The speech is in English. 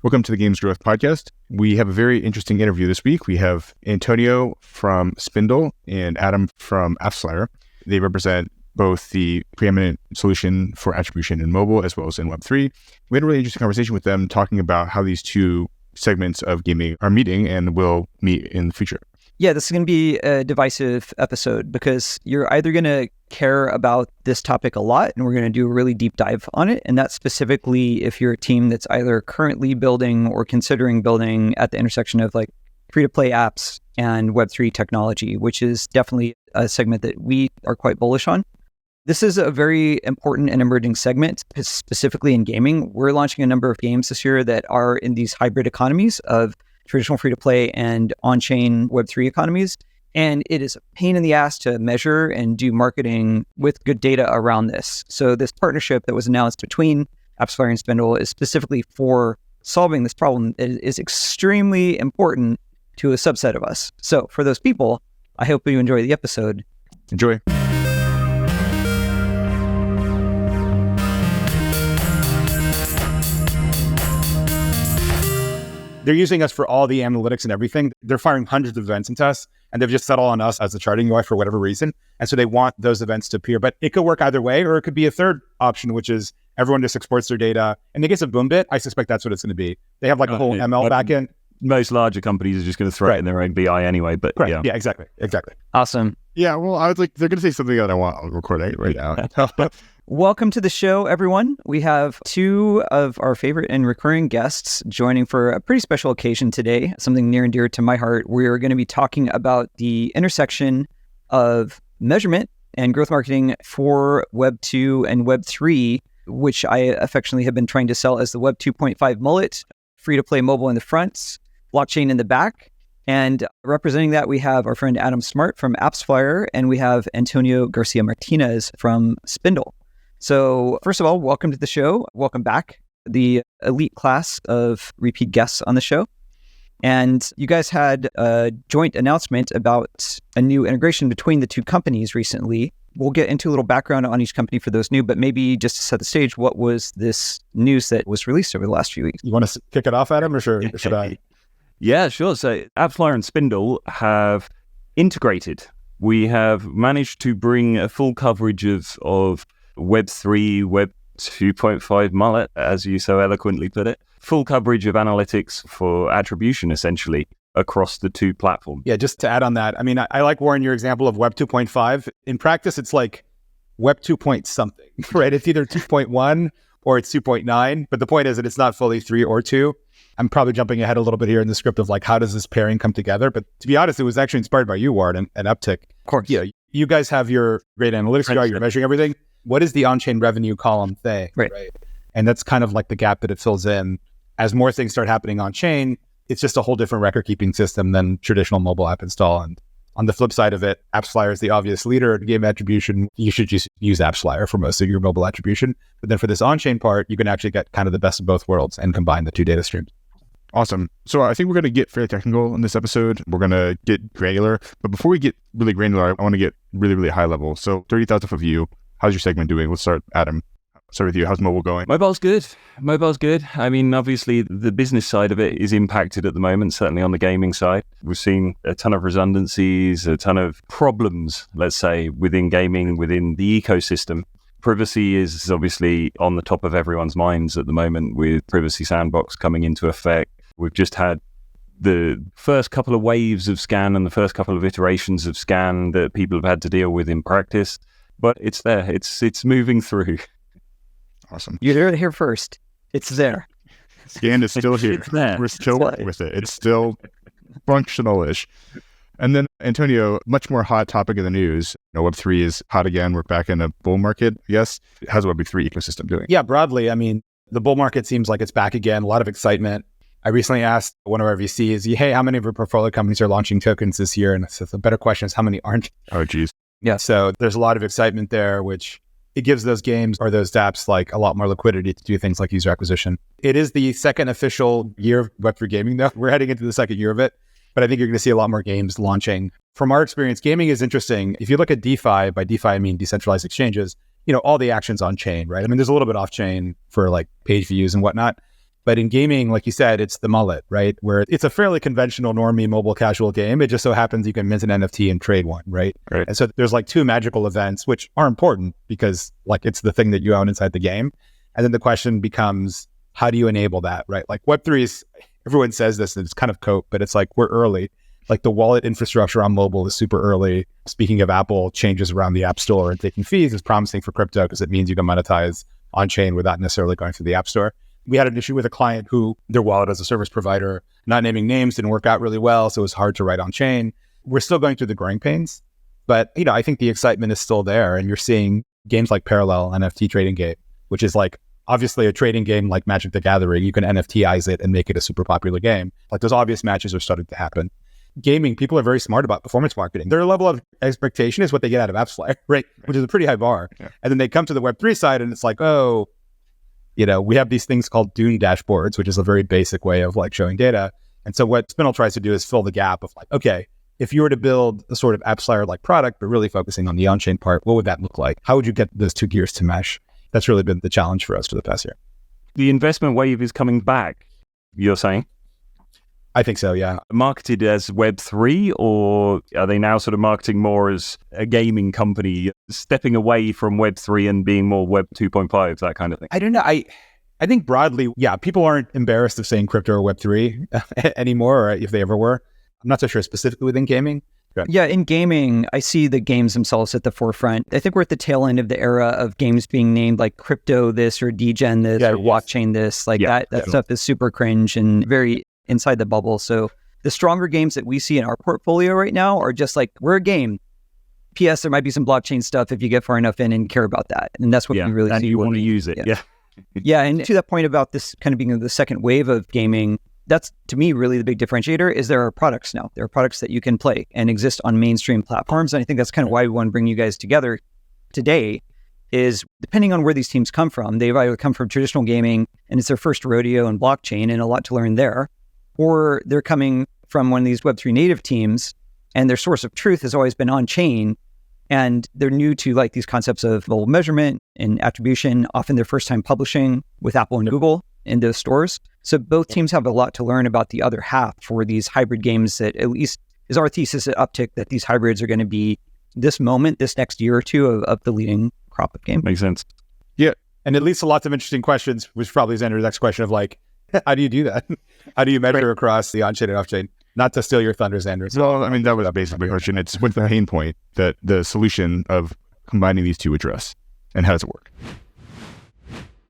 Welcome to the Games Growth Podcast. We have a very interesting interview this week. We have Antonio from Spindl and Adam from AppsFlyer. They represent both the preeminent solution for attribution in mobile as well as in web3. We had a really interesting conversation with them talking about how these two segments of gaming are meeting and will meet in the future. Yeah, this is going to be a divisive episode because you're either going to care about this topic a lot and we're going to do a really deep dive on it. And that's specifically if you're a team that's either currently building or considering building at the intersection of like free-to-play apps and Web3 technology, which is definitely a segment that we are quite bullish on. This is a very important and emerging segment, specifically in gaming. We're launching a number of games this year that are in these hybrid economies of traditional free-to-play and on-chain Web3 economies. And it is a pain in the ass to measure and do marketing with good data around this. So this partnership that was announced between AppsFlyer and Spindl is specifically for solving this problem. It is extremely important to a subset of us. So for those people, I hope you enjoy the episode. Enjoy. They're using us for all the analytics and everything. They're firing hundreds of events into us, and they've just settled on us as the charting UI for whatever reason. And so they want those events to appear. But it could work either way, or it could be a third option, which is everyone just exports their data. In the case of Boombit, I suspect that's what it's going to be. They have like a whole ML backend. Most larger companies are just going to throw it in their own BI anyway. But yeah, exactly. Awesome. Yeah, well, I was like, they're going to say something that I want on recording right now. Welcome to the show, everyone. We have two of our favorite and recurring guests joining for a pretty special occasion today, something near and dear to my heart. We're going to be talking about the intersection of measurement and growth marketing for Web2 and Web3, which I affectionately have been trying to sell as the Web 2.5 mullet, free-to-play mobile in the front, blockchain in the back. And representing that, we have our friend Adam Smart from AppsFlyer, and we have Antonio Garcia-Martinez from Spindl. So first of all, welcome to the show. Welcome back, the elite class of repeat guests on the show. And you guys had a joint announcement about a new integration between the two companies recently. We'll get into a little background on each company for those new, but maybe just to set the stage, what was this news that was released over the last few weeks? You want to kick it off, Adam, or should I? Yeah, sure. So AppsFlyer and Spindl have integrated. We have managed to bring a full coverage of Web3, Web 2.5 mullet, as you so eloquently put it. Full coverage of analytics for attribution, essentially, across the two platforms. Yeah, just to add on that, I mean, I like, Warren, your example of Web 2.5. In practice, it's like Web 2 point something, right? It's either 2.1 or it's 2.9, but the point is that it's not fully 3 or 2. I'm probably jumping ahead a little bit here in the script of like, how does this pairing come together? But to be honest, it was actually inspired by you, Warren, and Upptic. Of course. Yeah, you guys have your great analytics guy, you're measuring everything. What is the on-chain revenue column thing? Right. And that's kind of like the gap that it fills in. As more things start happening on-chain, it's just a whole different record-keeping system than traditional mobile app install. And on the flip side of it, AppsFlyer is the obvious leader in game attribution. You should just use AppsFlyer for most of your mobile attribution. But then for this on-chain part, you can actually get kind of the best of both worlds and combine the two data streams. Awesome. So I think we're going to get fairly technical in this episode. We're going to get granular. But before we get really granular, I want to get really, really high level. So 30,000 of you. How's your segment doing? Let's start, Adam. Start with you. How's mobile going? Mobile's good. I mean, obviously, the business side of it is impacted at the moment, certainly on the gaming side. We've seen a ton of redundancies, a ton of problems, let's say, within gaming, within the ecosystem. Privacy is obviously on the top of everyone's minds at the moment with Privacy Sandbox coming into effect. We've just had the first couple of waves of scan and the first couple of iterations of scan that people have had to deal with in practice. But it's there. It's moving through. Awesome. You heard it here first. It's there. Scan is still here. It's there. We're still working with it. It's still functional-ish. And then, Antonio, much more hot topic in the news. Web3 is hot again. We're back in a bull market, yes. How's the Web3 ecosystem doing? Yeah, broadly, I mean, the bull market seems like it's back again. A lot of excitement. I recently asked one of our VCs, hey, how many of your portfolio companies are launching tokens this year? And so the better question is, how many aren't? Oh, geez. Yeah, so there's a lot of excitement there, which it gives those games or those dApps like a lot more liquidity to do things like user acquisition. It is the second official year of Web3 gaming, though. We're heading into the second year of it, but I think you're going to see a lot more games launching. From our experience, gaming is interesting. If you look at DeFi, by DeFi I mean decentralized exchanges, all the actions on chain, right? I mean, there's a little bit off chain for like page views and whatnot. But in gaming, like you said, it's the mullet, right? Where it's a fairly conventional, normie, mobile, casual game. It just so happens you can mint an NFT and trade one, right? And so there's like two magical events, which are important because like it's the thing that you own inside the game. And then the question becomes, how do you enable that, right? Like Web3 is, everyone says this, and it's kind of cope, but it's like we're early. Like the wallet infrastructure on mobile is super early. Speaking of Apple, changes around the App Store and taking fees is promising for crypto because it means you can monetize on-chain without necessarily going through the App Store. We had an issue with a client who their wallet as a service provider, not naming names, didn't work out really well, so it was hard to write on-chain. We're still going through the growing pains, but I think the excitement is still there, and you're seeing games like Parallel, NFT trading game, which is like obviously a trading game like Magic the Gathering. You can NFTize it and make it a super popular game. Like those obvious matches are starting to happen. Gaming, people are very smart about performance marketing. Their level of expectation is what they get out of AppsFlyer, right? Which is a pretty high bar. Yeah. And then they come to the Web3 side and it's like, oh, we have these things called Dune dashboards, which is a very basic way of like showing data. And so what Spindl tries to do is fill the gap of like, okay, if you were to build a sort of AppsFlyer-like product, but really focusing on the on-chain part, what would that look like? How would you get those two gears to mesh? That's really been the challenge for us for the past year. The investment wave is coming back, you're saying? I think so, yeah. Marketed as Web3, or are they now sort of marketing more as a gaming company, stepping away from Web3 and being more Web 2.5, that kind of thing? I don't know. I think broadly, yeah, people aren't embarrassed of saying crypto or Web3 anymore, or if they ever were. I'm not so sure specifically within gaming. Yeah, in gaming, I see the games themselves at the forefront. I think we're at the tail end of the era of games being named like crypto this or degen this or blockchain this. Like that stuff is super cringe and very inside the bubble. So the stronger games that we see in our portfolio right now are just like, we're a game. P.S. There might be some blockchain stuff if you get far enough in and care about that. And that's what we really see. And you want to use it. Yeah. And to that point about this kind of being the second wave of gaming, that's to me really the big differentiator is there are products now. There are products that you can play and exist on mainstream platforms. And I think that's kind of why we want to bring you guys together today is depending on where these teams come from, they've either come from traditional gaming and it's their first rodeo in blockchain and a lot to learn there, or they're coming from one of these Web3 native teams and their source of truth has always been on chain and they're new to like these concepts of mobile measurement and attribution, often their first time publishing with Apple and Google in those stores. So both teams have a lot to learn about the other half for these hybrid games that at least is our thesis at Upptic that these hybrids are going to be this next year or two of the leading crop of game. Makes sense. Yeah. And it leads to lots of interesting questions, which probably is Andrew's next question of like, how do you do that? How do you measure across the on-chain and off-chain? Not to steal your thunders, Andrew. Well, I mean, that was basically the question. It's what's the pain point that the solution of combining these two address and how does it work?